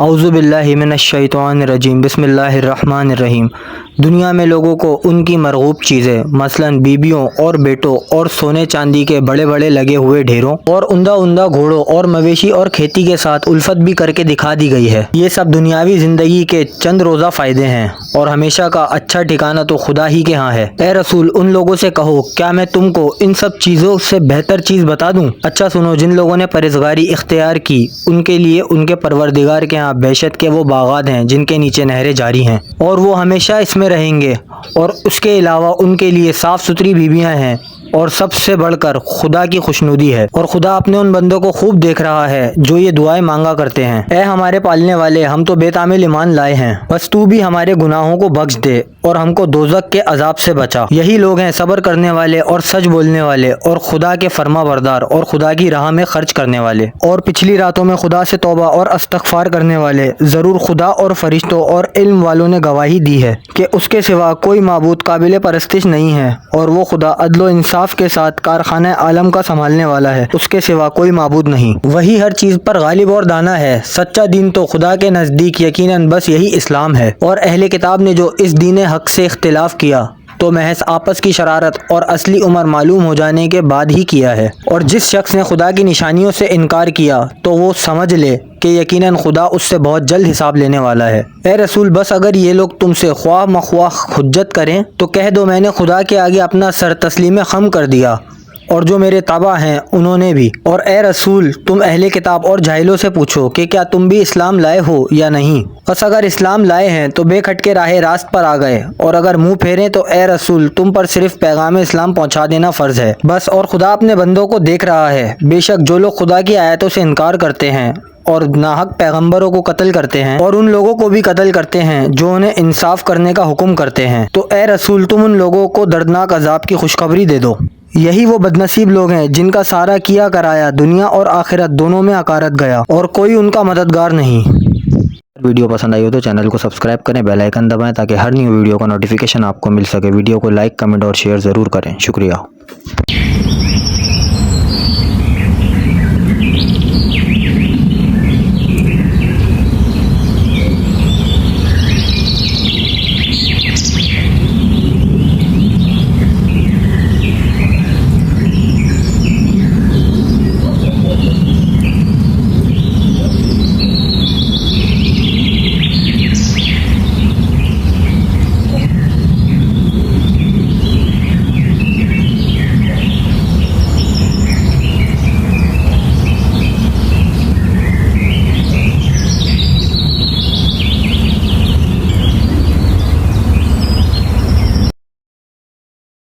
اعوذ باللہ من الشیطان الرجیم بسم اللہ الرحمن الرحیم۔ دنیا میں لوگوں کو ان کی مرغوب چیزیں مثلاً بیویوں اور بیٹوں اور سونے چاندی کے بڑے بڑے لگے ہوئے ڈھیروں اور عمدہ گھوڑوں اور مویشی اور کھیتی کے ساتھ الفت بھی کر کے دکھا دی گئی ہے۔ یہ سب دنیاوی زندگی کے چند روزہ فائدے ہیں اور ہمیشہ کا اچھا ٹھکانہ تو خدا ہی کے ہاں ہے۔ اے رسول، ان لوگوں سے کہو کیا میں تم کو ان سب چیزوں سے بہتر چیز بتا دوں؟ اچھا سنو، جن لوگوں نے پرہیزگاری اختیار کی ان کے لیے ان کے پروردگار کے ہاں بیشت کے وہ باغات ہیں جن کے نیچے نہریں جاری ہیں اور وہ ہمیشہ اس میں رہیں گے، اور اس کے علاوہ ان کے لیے صاف ستھری بیویاں ہیں، اور سب سے بڑھ کر خدا کی خوشنودی ہے، اور خدا اپنے ان بندوں کو خوب دیکھ رہا ہے جو یہ دعائیں مانگا کرتے ہیں۔ اے ہمارے پالنے والے، ہم تو بے تعمیل ایمان لائے ہیں، بس تو بھی ہمارے گناہوں کو بخش دے اور ہم کو دوزخ کے عذاب سے بچا۔ یہی لوگ ہیں صبر کرنے والے اور سچ بولنے والے اور خدا کے فرما بردار اور خدا کی راہ میں خرچ کرنے والے اور پچھلی راتوں میں خدا سے توبہ اور استغفار کرنے والے۔ ضرور خدا اور فرشتوں اور علم والوں نے گواہی دی ہے کہ اس کے سوا کوئی معبود قابل پرستش نہیں ہے، اور وہ خدا عدل و انصاف کے ساتھ کارخانہ عالم کا سنبھالنے والا ہے، اس کے سوا کوئی معبود نہیں۔ وہی ہر چیز پر غالب اور دانا ہے۔ سچا دین تو خدا کے نزدیک یقیناً بس یہی اسلام ہے، اور اہل کتاب نے جو اس دین حق سے اختلاف کیا تو محض آپس کی شرارت اور اصلی عمر معلوم ہو جانے کے بعد ہی کیا ہے، اور جس شخص نے خدا کی نشانیوں سے انکار کیا تو وہ سمجھ لے کہ یقیناً خدا اس سے بہت جلد حساب لینے والا ہے۔ اے رسول، بس اگر یہ لوگ تم سے خواہ مخواہ حجت کریں تو کہہ دو میں نے خدا کے آگے اپنا سر تسلیم خم کر دیا، اور جو میرے تابع ہیں انہوں نے بھی۔ اور اے رسول، تم اہل کتاب اور جاہلوں سے پوچھو کہ کیا تم بھی اسلام لائے ہو یا نہیں؟ بس اگر اسلام لائے ہیں تو بے کھٹکے راہ راست پر آ گئے، اور اگر منہ پھیریں تو اے رسول تم پر صرف پیغام اسلام پہنچا دینا فرض ہے بس۔ اور خدا اپنے بندوں کو دیکھ رہا ہے۔ بے شک جو لوگ خدا کی آیتوں سے انکار کرتے ہیں اور ناحق پیغمبروں کو قتل کرتے ہیں اور ان لوگوں کو بھی قتل کرتے ہیں جو انہیں انصاف کرنے کا حکم کرتے ہیں، تو اے رسول تم ان لوگوں کو دردناک عذاب کی خوشخبری دے دو۔ یہی وہ بدنصیب لوگ ہیں جن کا سارا کیا کرایا دنیا اور آخرت دونوں میں عقارت گیا، اور کوئی ان کا مددگار نہیں۔ ویڈیو پسند آئی ہو تو چینل کو سبسکرائب کریں، بیل آئیکن دبائیں تاکہ ہر نیو ویڈیو کا نوٹیفیکیشن آپ کو مل سکے۔ ویڈیو کو لائک، کمنٹ اور شیئر ضرور کریں۔ شکریہ۔